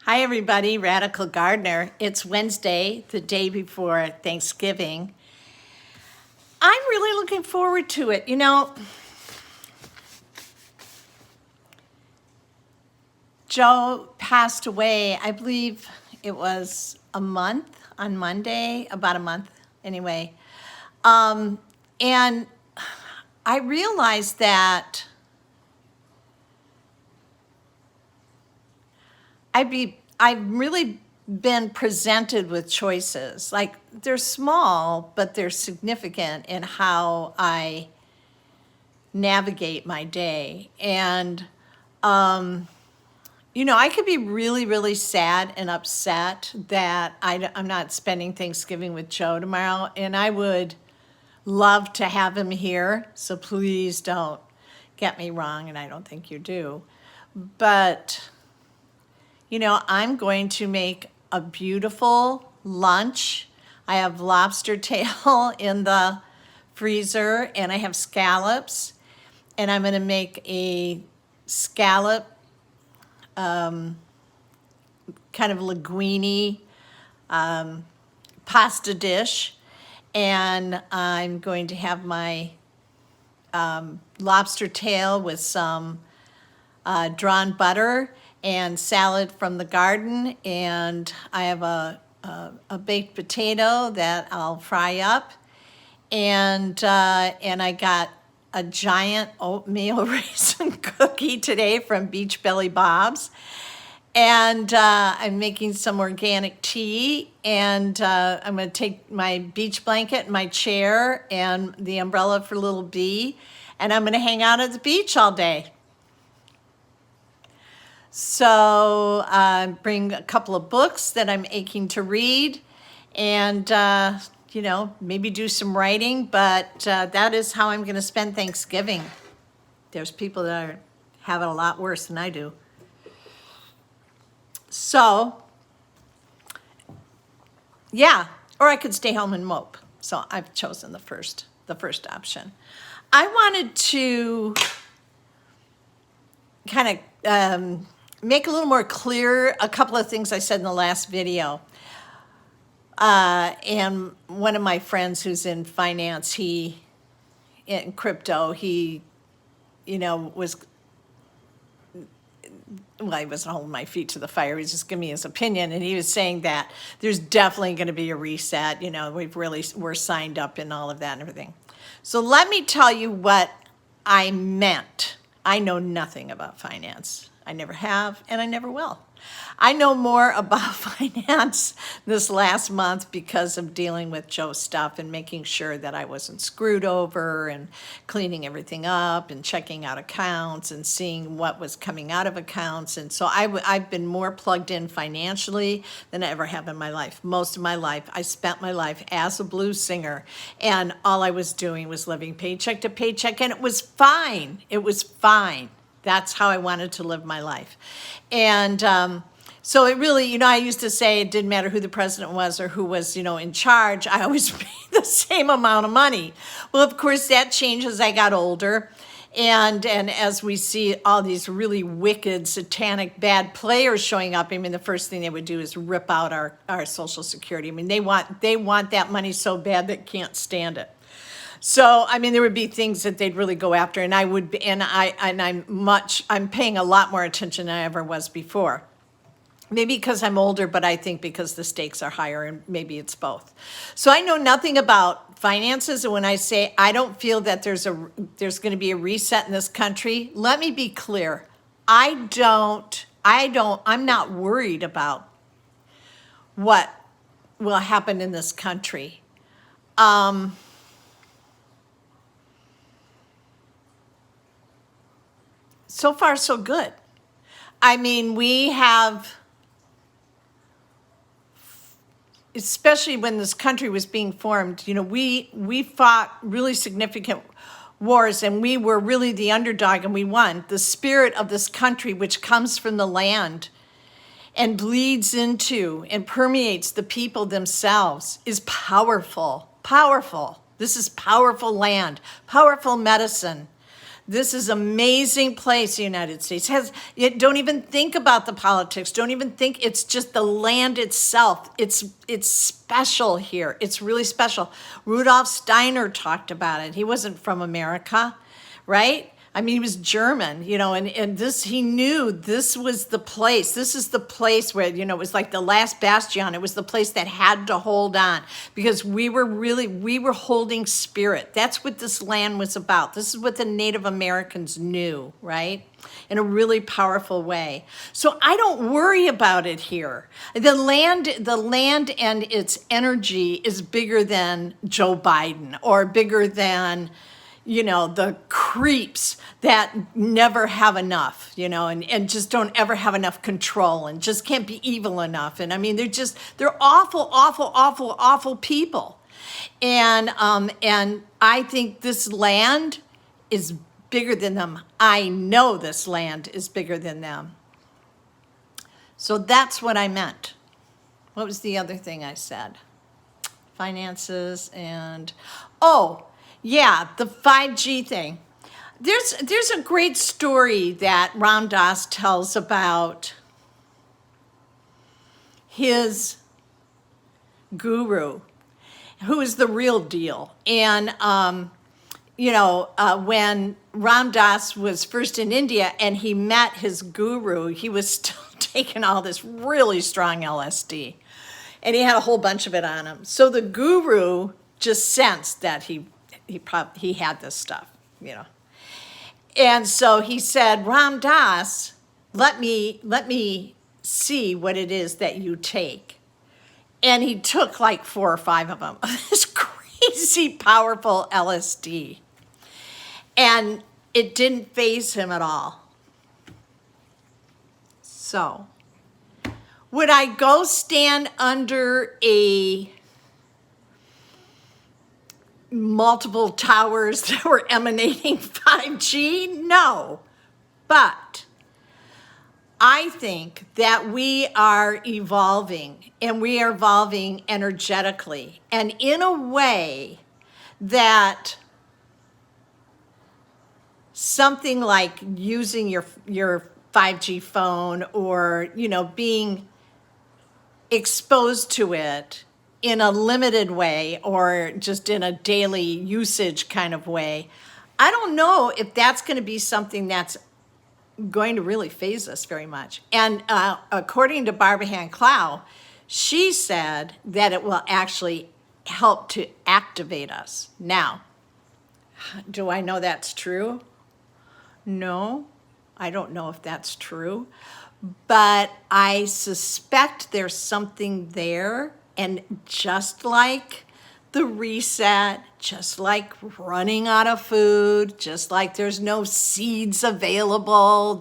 Hi, everybody. Radical Gardener. It's Wednesday, the day before Thanksgiving. I'm really looking forward to it. Joe passed away, I believe it was a month on Monday, about a month anyway. And I realized that I've really been presented with choices. Like, they're small, but they're significant in how I navigate my day. And I could be really, really sad and upset that I'm not spending Thanksgiving with Joe tomorrow, and I would love to have him here, so please don't get me wrong, and I don't think you do. But I'm going to make a beautiful lunch. I have lobster tail in the freezer, and I have scallops, and I'm going to make a scallop kind of linguine pasta dish, and I'm going to have my lobster tail with some drawn butter and salad from the garden, and I have a baked potato that I'll fry up, and I got a giant oatmeal raisin cookie today from Beach Belly Bob's, and I'm making some organic tea, and I'm going to take my beach blanket and my chair and the umbrella for little B, and I'm going to hang out at the beach all day. So bring a couple of books that I'm aching to read, and maybe do some writing, but that is how I'm going to spend Thanksgiving. There's people that have it a lot worse than I do. So, yeah, or I could stay home and mope. So I've chosen the first option. I wanted to kind of make a little more clear a couple of things I said in the last video. And one of my friends who's in finance, in crypto, he wasn't holding my feet to the fire. He was just giving me his opinion. And he was saying that there's definitely going to be a reset. We're signed up and all of that and everything. So let me tell you what I meant. I know nothing about finance. I never have, and I never will. I know more about finance this last month because of dealing with Joe's stuff and making sure that I wasn't screwed over and cleaning everything up and checking out accounts and seeing what was coming out of accounts. And so I've been more plugged in financially than I ever have in my life. Most of my life, I spent my life as a blues singer, and all I was doing was living paycheck to paycheck, and it was fine. It was fine. That's how I wanted to live my life. And so it really, I used to say it didn't matter who the president was or who was, in charge. I always paid the same amount of money. Well, of course, that changed as I got older. And as we see all these really wicked, satanic, bad players showing up, the first thing they would do is rip out our Social Security. they want that money so bad they can't stand it. So, there would be things that they'd really go after, and I'm paying a lot more attention than I ever was before. Maybe because I'm older, but I think because the stakes are higher, and maybe it's both. So I know nothing about finances, and when I say I don't feel that there's going to be a reset in this country, let me be clear. I'm not worried about what will happen in this country. So far, so good. We have, especially when this country was being formed, we fought really significant wars, and we were really the underdog, and we won. The spirit of this country, which comes from the land and bleeds into and permeates the people themselves, is powerful. Powerful. This is powerful land, powerful medicine. This is amazing place, the United States. Don't even think about the politics. Don't even think, it's just the land itself. It's special here. It's really special. Rudolf Steiner talked about it. He wasn't from America, right? I mean, he was German, and this, he knew this was the place. This is the place where, it was like the last bastion. It was the place that had to hold on because we were holding spirit. That's what this land was about. This is what the Native Americans knew, right? In a really powerful way. So I don't worry about it here. The land and its energy is bigger than Joe Biden or bigger than the creeps that never have enough, and just don't ever have enough control and just can't be evil enough. And I mean, they're awful, awful, awful, awful people. And I think this land is bigger than them. I know this land is bigger than them. So that's what I meant. What was the other thing I said? Finances and, yeah, the 5G thing. There's a great story that Ram Dass tells about his guru, who is the real deal. And, when Ram Dass was first in India and he met his guru, he was still taking all this really strong LSD. And he had a whole bunch of it on him. So the guru just sensed that he had this stuff, And so he said, Ram Dass, let me see what it is that you take. And he took like 4 or 5 of them, this crazy powerful LSD. And it didn't faze him at all. So, would I go stand under multiple towers that were emanating 5G? No. But I think that we are evolving, and we are evolving energetically, and in a way that something like using your 5G phone or, being exposed to it in a limited way or just in a daily usage kind of way, I don't know if that's going to be something that's going to really phase us very much. And according to Barbara Ann Clow, she said that it will actually help to activate us. Now, do I know that's true? No, I don't know if that's true, but I suspect there's something there. And just like the reset, just like running out of food, just like there's no seeds available,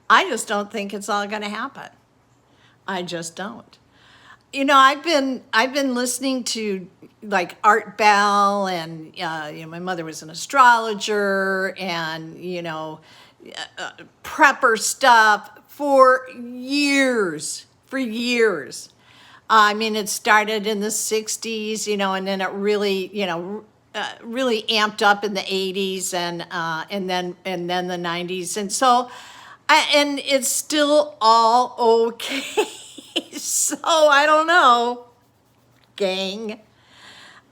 I just don't think it's all going to happen. I just don't. I've been listening to like Art Bell, and my mother was an astrologer, and prepper stuff for years. I mean, it started in the 60s, and then it really, really amped up in the 80s and then the 90s. And so, and it's still all okay. So I don't know, gang.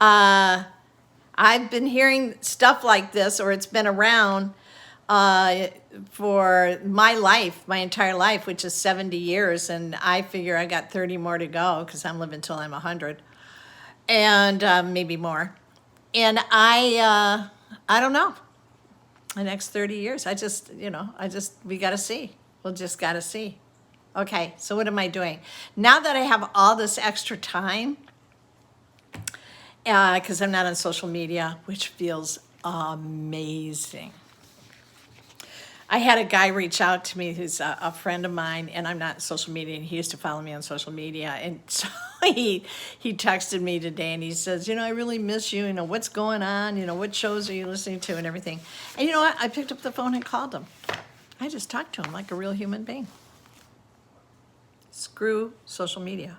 I've been hearing stuff like this, or it's been around for my entire life, which is 70 years. And I figure I got 30 more to go because I'm living till I'm 100 and maybe more. And I don't know, the next 30 years, we got to see. We'll just got to see. Okay, so what am I doing? Now that I have all this extra time, because I'm not on social media, which feels amazing. I had a guy reach out to me who's a friend of mine, and I'm not on social media, and he used to follow me on social media. And so he texted me today, and he says, I really miss you. What's going on? What shows are you listening to and everything? And you know what? I picked up the phone and called him. I just talked to him like a real human being. Screw social media.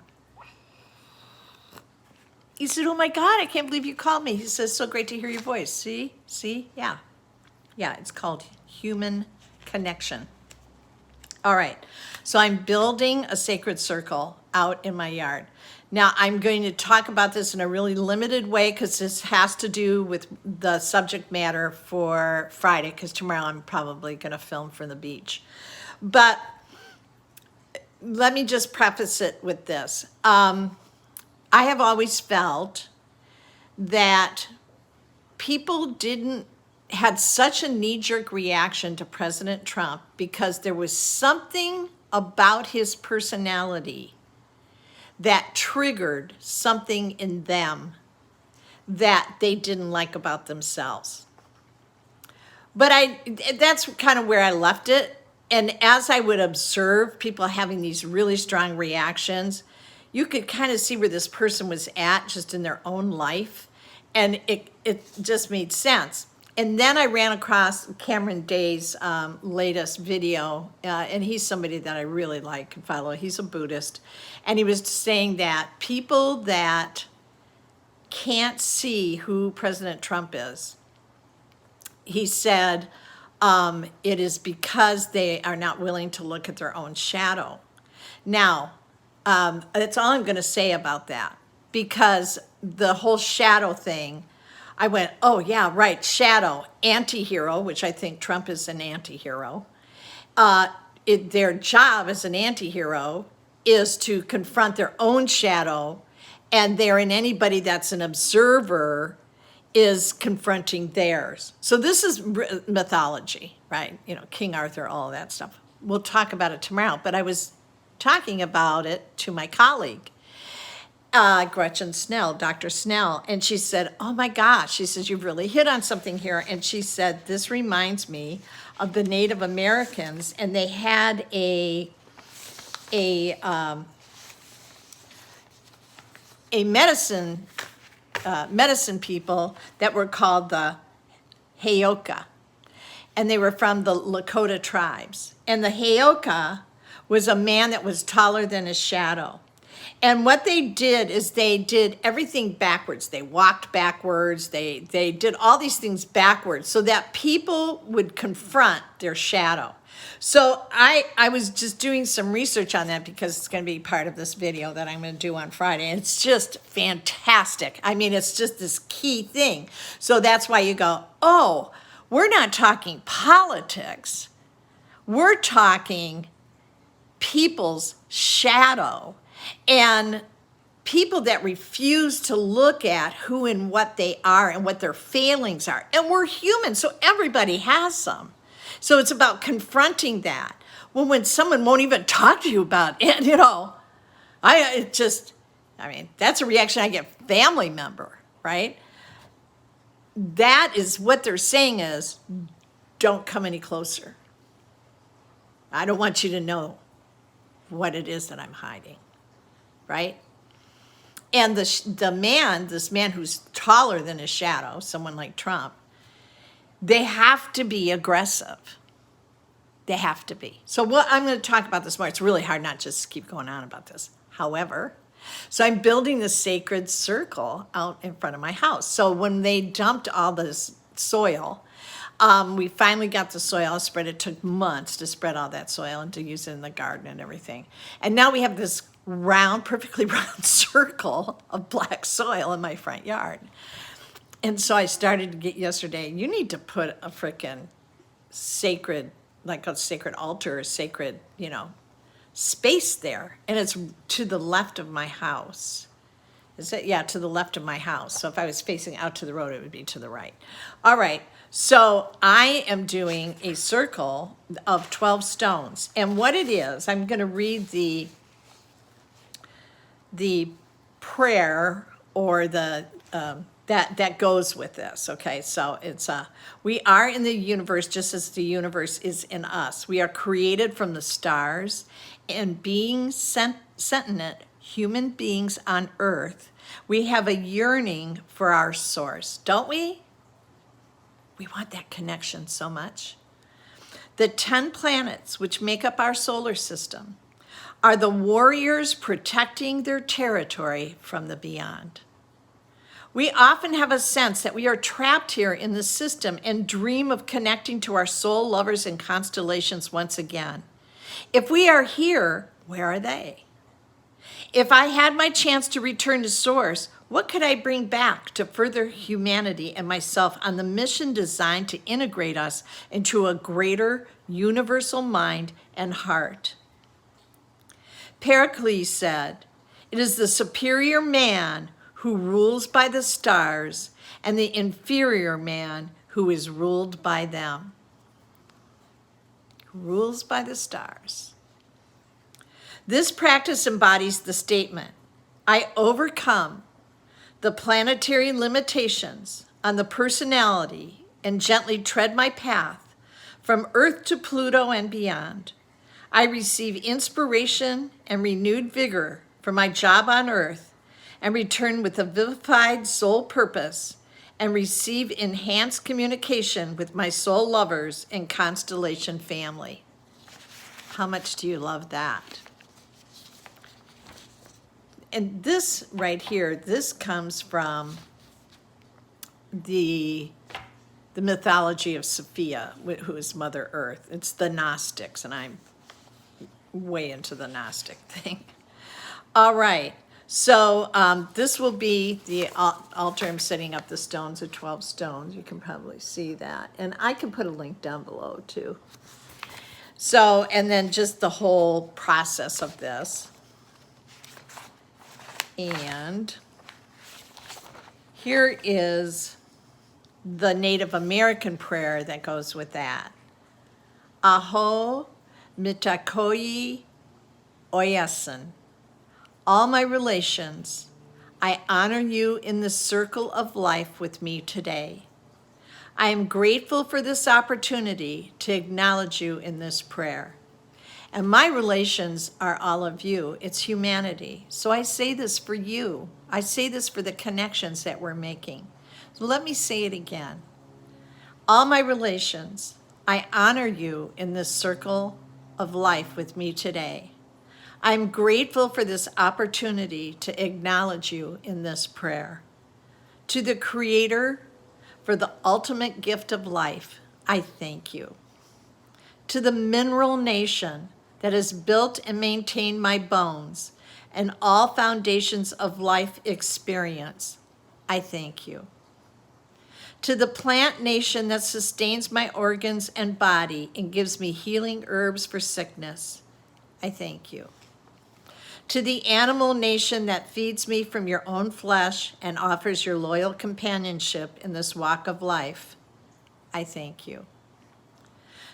He said, oh my God, I can't believe you called me. He says, so great to hear your voice. See? Yeah. Yeah, it's called human connection. All right, so I'm building a sacred circle out in my yard. Now, I'm going to talk about this in a really limited way because this has to do with the subject matter for Friday, because tomorrow I'm probably going to film from the beach. But let me just preface it with this. I have always felt that people had such a knee-jerk reaction to President Trump because there was something about his personality that triggered something in them that they didn't like about themselves. But that's kind of where I left it. And as I would observe people having these really strong reactions, you could kind of see where this person was at just in their own life. And it just made sense. And then I ran across Cameron Day's latest video, and he's somebody that I really like and follow. He's a Buddhist. And he was saying that people that can't see who President Trump is, he said, it is because they are not willing to look at their own shadow. Now, that's all I'm going to say about that, because the whole shadow thing, I went, oh yeah, right, shadow, anti-hero, which I think Trump is an anti-hero. Their job as an anti-hero is to confront their own shadow, and anybody that's an observer is confronting theirs. So this is mythology, right? You know, King Arthur, all of that stuff. We'll talk about it tomorrow, but I was talking about it to my colleague, Gretchen Snell, Dr. Snell, and she said, oh my gosh, she says, you've really hit on something here. And she said, this reminds me of the Native Americans, and they had a medicine people that were called the Heyoka, and they were from the Lakota tribes. And the Heyoka was a man that was taller than his shadow. And what they did is they did everything backwards. They walked backwards. They did all these things backwards so that people would confront their shadow. So I was just doing some research on that because it's going to be part of this video that I'm going to do on Friday. And it's just fantastic. I mean, it's just this key thing. So that's why you go, oh, we're not talking politics. We're talking people's shadow. And people that refuse to look at who and what they are and what their failings are. And we're human, so everybody has some. So it's about confronting that. Well, when someone won't even talk to you about it, you know, that's a reaction I get family member, right? That is what they're saying is, don't come any closer. I don't want you to know what it is that I'm hiding. Right? And this man who's taller than his shadow, someone like Trump, they have to be aggressive. They have to be. So I'm going to talk about this more. It's really hard not just to keep going on about this. However, so I'm building the sacred circle out in front of my house. So when they dumped all this soil, we finally got the soil spread. It took months to spread all that soil and to use it in the garden and everything. And now we have this perfectly round circle of black soil in my front yard. And so I started to get yesterday, you need to put a frickin' sacred, like a sacred altar, a sacred, space there. And it's to the left of my house. Is it? Yeah, to the left of my house. So if I was facing out to the road, it would be to the right. All right. So I am doing a circle of 12 stones. And what it is, I'm going to read the prayer or that goes with this. Okay, so it's we are in the universe just as the universe is in us. We are created from the stars, and being sentient human beings on earth, we have a yearning for our source, don't we? We want that connection so much. The 10 planets which make up our solar system are the warriors protecting their territory from the beyond. We often have a sense that we are trapped here in the system and dream of connecting to our soul lovers and constellations once again. If we are here, where are they? If I had my chance to return to Source, what could I bring back to further humanity and myself on the mission designed to integrate us into a greater universal mind and heart? Pericles said, "It is the superior man who rules by the stars and the inferior man who is ruled by them." Rules by the stars. This practice embodies the statement, I overcome the planetary limitations on the personality and gently tread my path from Earth to Pluto and beyond. I receive inspiration and renewed vigor for my job on Earth and return with a vivified soul purpose and receive enhanced communication with my soul lovers and constellation family. How much do you love that? And this right here, this comes from the mythology of Sofia, who is Mother Earth. It's the Gnostics, and I'm way into the Gnostic thing. All right, so this will be the altar. I'm setting up the stones of 12 stones. You can probably see that. And I can put a link down below too. So, and then just the whole process of this. And here is the Native American prayer that goes with that. Aho mitakoyi oyasin. All my relations, I honor you in the circle of life with me today. I am grateful for this opportunity to acknowledge you in this prayer. And my relations are all of you. It's humanity. So I say this for you. I say this for the connections that we're making. So let me say it again. All my relations, I honor you in this circle of life with me today. I'm grateful for this opportunity to acknowledge you in this prayer. To the Creator, for the ultimate gift of life, I thank you. To the mineral nation that has built and maintained my bones and all foundations of life experience, I thank you. To the plant nation that sustains my organs and body and gives me healing herbs for sickness, I thank you. To the animal nation that feeds me from your own flesh and offers your loyal companionship in this walk of life, I thank you.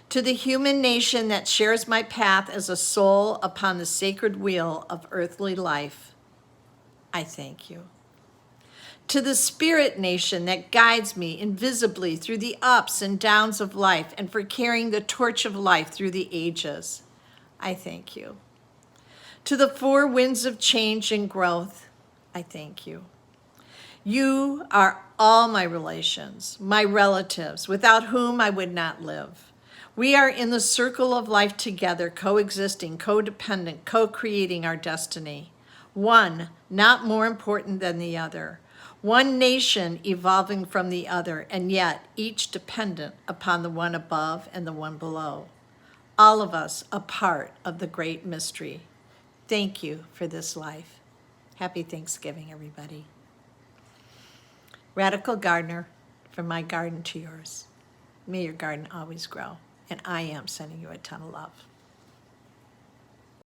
To the human nation that shares my path as a soul upon the sacred wheel of earthly life, I thank you. To the spirit nation that guides me invisibly through the ups and downs of life and for carrying the torch of life through the ages, I thank you. To the four winds of change and growth, I thank you. You are all my relations, my relatives, without whom I would not live. We are in the circle of life together, coexisting, codependent, co-creating our destiny. One, not more important than the other. One nation evolving from the other, and yet each dependent upon the one above and the one below. All of us a part of the great mystery. Thank you for this life. Happy Thanksgiving, everybody. Radical Gardener, from my garden to yours. May your garden always grow. And I am sending you a ton of love.